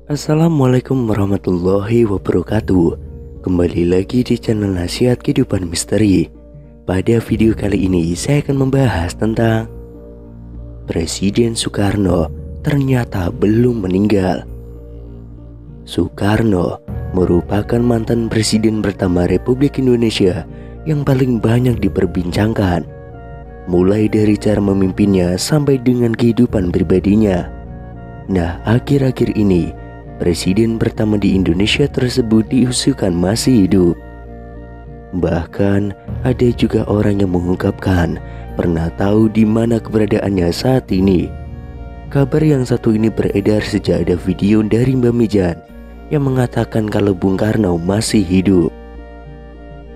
Assalamualaikum warahmatullahi wabarakatuh. Kembali lagi di channel Nasihat Kehidupan Misteri. Pada video kali ini saya akan membahas tentang Presiden Soekarno ternyata belum meninggal. Soekarno merupakan mantan presiden pertama Republik Indonesia yang paling banyak diperbincangkan, mulai dari cara memimpinnya sampai dengan kehidupan pribadinya. Nah, akhir-akhir ini presiden pertama di Indonesia tersebut diusulkan masih hidup. Bahkan ada juga orang yang mengungkapkan pernah tahu di mana keberadaannya saat ini. Kabar yang satu ini beredar sejak ada video dari Mbak Mijan yang mengatakan kalau Bung Karno masih hidup.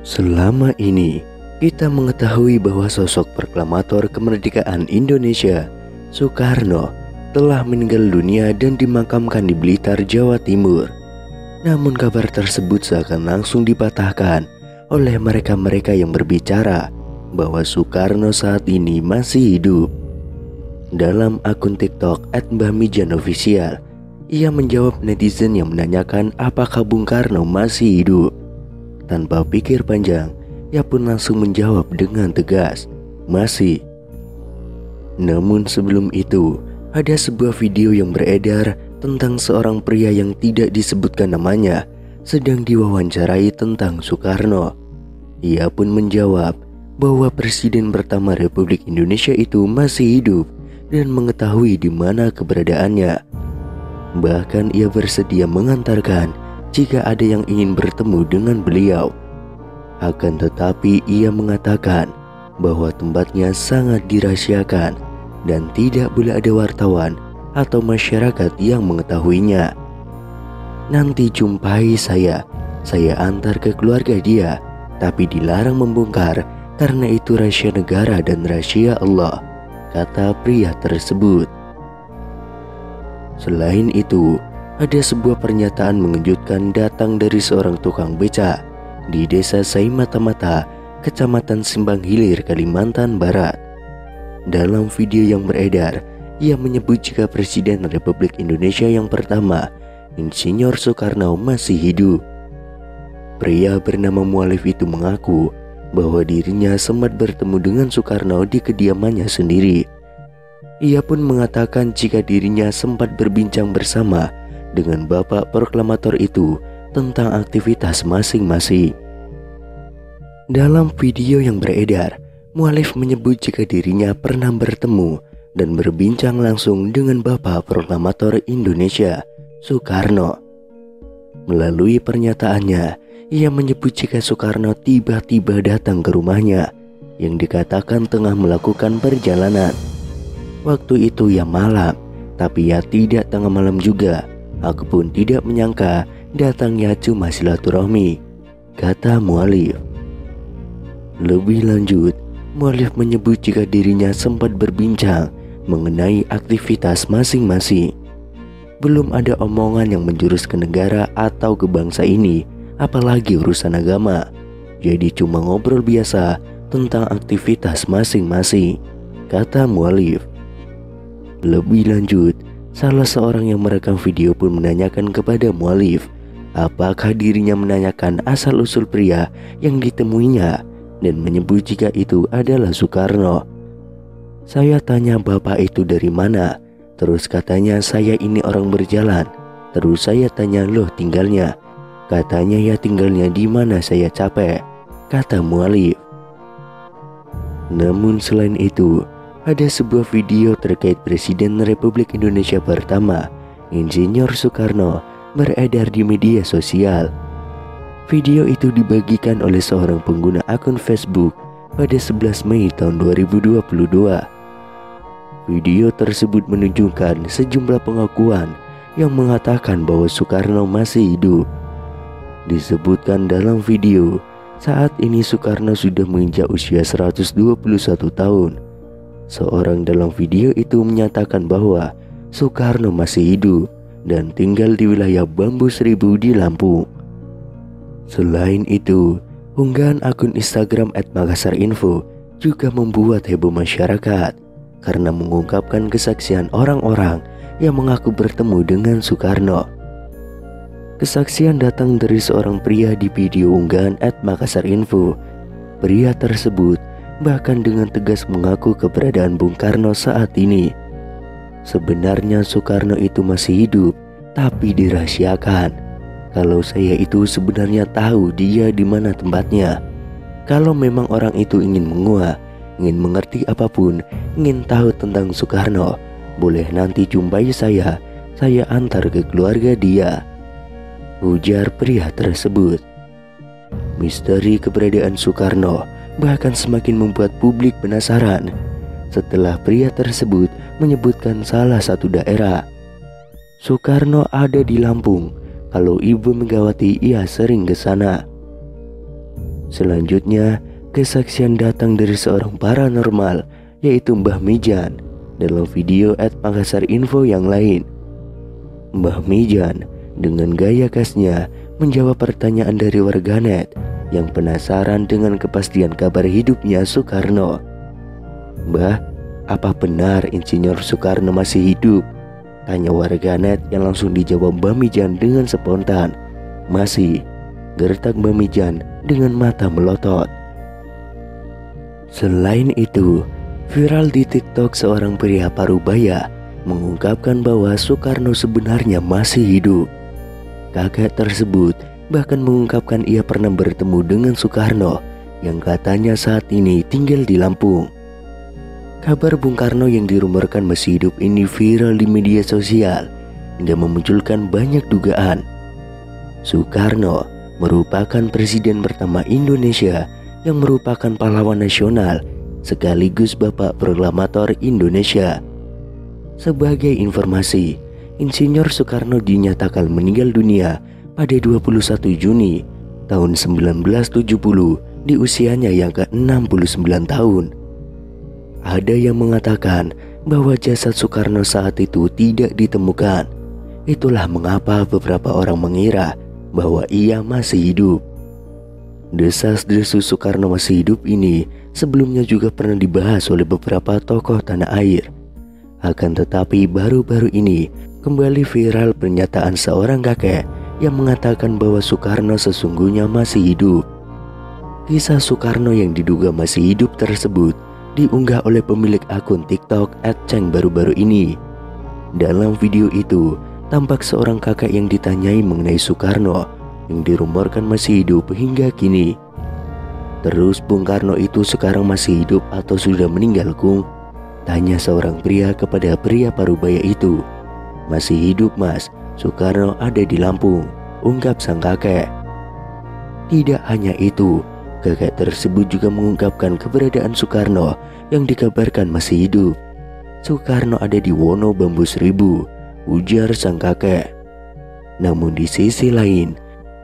Selama ini kita mengetahui bahwa sosok proklamator kemerdekaan Indonesia, Soekarno, telah meninggal dunia dan dimakamkan di Blitar, Jawa Timur. Namun kabar tersebut seakan langsung dipatahkan oleh mereka-mereka yang berbicara bahwa Soekarno saat ini masih hidup. Dalam akun TikTok @mbahmijanofficial, ia menjawab netizen yang menanyakan apakah Bung Karno masih hidup. Tanpa pikir panjang, ia pun langsung menjawab dengan tegas, masih. Namun sebelum itu, ada sebuah video yang beredar tentang seorang pria yang tidak disebutkan namanya sedang diwawancarai tentang Soekarno. Ia pun menjawab bahwa presiden pertama Republik Indonesia itu masih hidup dan mengetahui di mana keberadaannya. Bahkan ia bersedia mengantarkan jika ada yang ingin bertemu dengan beliau. Akan tetapi ia mengatakan bahwa tempatnya sangat dirahasiakan dan tidak boleh ada wartawan atau masyarakat yang mengetahuinya. Nanti jumpai saya antar ke keluarga dia, tapi dilarang membongkar karena itu rahasia negara dan rahasia Allah, kata pria tersebut. Selain itu, ada sebuah pernyataan mengejutkan datang dari seorang tukang beca di desa Saimata-Mata, Kecamatan Simbang Hilir, Kalimantan Barat. Dalam video yang beredar, ia menyebut jika Presiden Republik Indonesia yang pertama, Insinyur Soekarno, masih hidup. Pria bernama Mualif itu mengaku bahwa dirinya sempat bertemu dengan Soekarno di kediamannya sendiri. Ia pun mengatakan jika dirinya sempat berbincang bersama dengan bapak proklamator itu tentang aktivitas masing-masing. Dalam video yang beredar, Mualif menyebut jika dirinya pernah bertemu dan berbincang langsung dengan Bapak Proklamator Indonesia, Soekarno. Melalui pernyataannya, ia menyebut jika Soekarno tiba-tiba datang ke rumahnya yang dikatakan tengah melakukan perjalanan. Waktu itu ya malam, tapi ya tidak tengah malam juga. Aku pun tidak menyangka datangnya cuma silaturahmi, kata Mualif. Lebih lanjut, Mualif menyebut jika dirinya sempat berbincang mengenai aktivitas masing-masing. Belum ada omongan yang menjurus ke negara atau ke bangsa ini, apalagi urusan agama. Jadi cuma ngobrol biasa tentang aktivitas masing-masing, kata Mualif. Lebih lanjut, salah seorang yang merekam video pun menanyakan kepada Mualif apakah dirinya menanyakan asal-usul pria yang ditemuinya dan menyebut jika itu adalah Soekarno. Saya tanya bapak itu dari mana, terus katanya saya ini orang berjalan. Terus saya tanya loh tinggalnya, katanya ya tinggalnya di mana saya capek, kata Mualif. Namun selain itu, ada sebuah video terkait Presiden Republik Indonesia pertama, Insinyur Soekarno, beredar di media sosial. Video itu dibagikan oleh seorang pengguna akun Facebook pada 11 Mei tahun 2022. Video tersebut menunjukkan sejumlah pengakuan yang mengatakan bahwa Soekarno masih hidup. Disebutkan dalam video, saat ini Soekarno sudah menginjak usia 121 tahun. Seorang dalam video itu menyatakan bahwa Soekarno masih hidup dan tinggal di wilayah Bambu Seribu di Lampung. Selain itu, unggahan akun Instagram @makassarinfo juga membuat heboh masyarakat karena mengungkapkan kesaksian orang-orang yang mengaku bertemu dengan Soekarno. Kesaksian datang dari seorang pria di video unggahan @makassarinfo. Pria tersebut bahkan dengan tegas mengaku keberadaan Bung Karno saat ini. Sebenarnya Soekarno itu masih hidup, tapi dirahasiakan. Kalau saya itu sebenarnya tahu dia di mana tempatnya. Kalau memang orang itu ingin menguak, ingin mengerti apapun, ingin tahu tentang Soekarno, boleh nanti jumpai saya antar ke keluarga dia, ujar pria tersebut. Misteri keberadaan Soekarno bahkan semakin membuat publik penasaran setelah pria tersebut menyebutkan salah satu daerah. Soekarno ada di Lampung. Kalau Ibu Megawati ia sering ke sana. Selanjutnya, kesaksian datang dari seorang paranormal, yaitu Mbah Mijan, dalam video @makassarinfo yang lain. Mbah Mijan dengan gaya khasnya menjawab pertanyaan dari warganet yang penasaran dengan kepastian kabar hidupnya Soekarno. "Mbah, apa benar Insinyur Soekarno masih hidup?" tanya warganet, yang langsung dijawab Mbah Mijan dengan spontan. "Masih," gertak Mbah Mijan dengan mata melotot. Selain itu, viral di TikTok seorang pria parubaya mengungkapkan bahwa Soekarno sebenarnya masih hidup. Kakek tersebut bahkan mengungkapkan ia pernah bertemu dengan Soekarno yang katanya saat ini tinggal di Lampung. Kabar Bung Karno yang dirumorkan masih hidup ini viral di media sosial hingga memunculkan banyak dugaan. Soekarno merupakan presiden pertama Indonesia yang merupakan pahlawan nasional sekaligus bapak proklamator Indonesia. Sebagai informasi, Insinyur Soekarno dinyatakan meninggal dunia pada 21 Juni tahun 1970 di usianya yang ke-69 tahun. Ada yang mengatakan bahwa jasad Soekarno saat itu tidak ditemukan. Itulah mengapa beberapa orang mengira bahwa ia masih hidup. Desas-desus Soekarno masih hidup ini sebelumnya juga pernah dibahas oleh beberapa tokoh tanah air. Akan tetapi baru-baru ini kembali viral pernyataan seorang kakek yang mengatakan bahwa Soekarno sesungguhnya masih hidup. Kisah Soekarno yang diduga masih hidup tersebut diunggah oleh pemilik akun TikTok @ceng baru-baru ini. Dalam video itu, tampak seorang kakek yang ditanyai mengenai Soekarno yang dirumorkan masih hidup hingga kini. "Terus Bung Karno itu sekarang masih hidup atau sudah meninggal, Kung?" tanya seorang pria kepada pria parubaya itu. "Masih hidup, Mas. Soekarno ada di Lampung," ungkap sang kakek. Tidak hanya itu, kakek tersebut juga mengungkapkan keberadaan Soekarno yang dikabarkan masih hidup. "Soekarno ada di Wono Bambu Seribu," ujar sang kakek. Namun di sisi lain,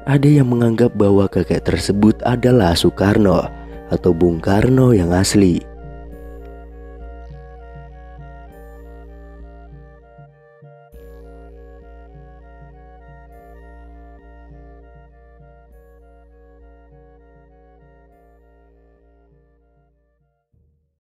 ada yang menganggap bahwa kakek tersebut adalah Soekarno atau Bung Karno yang asli.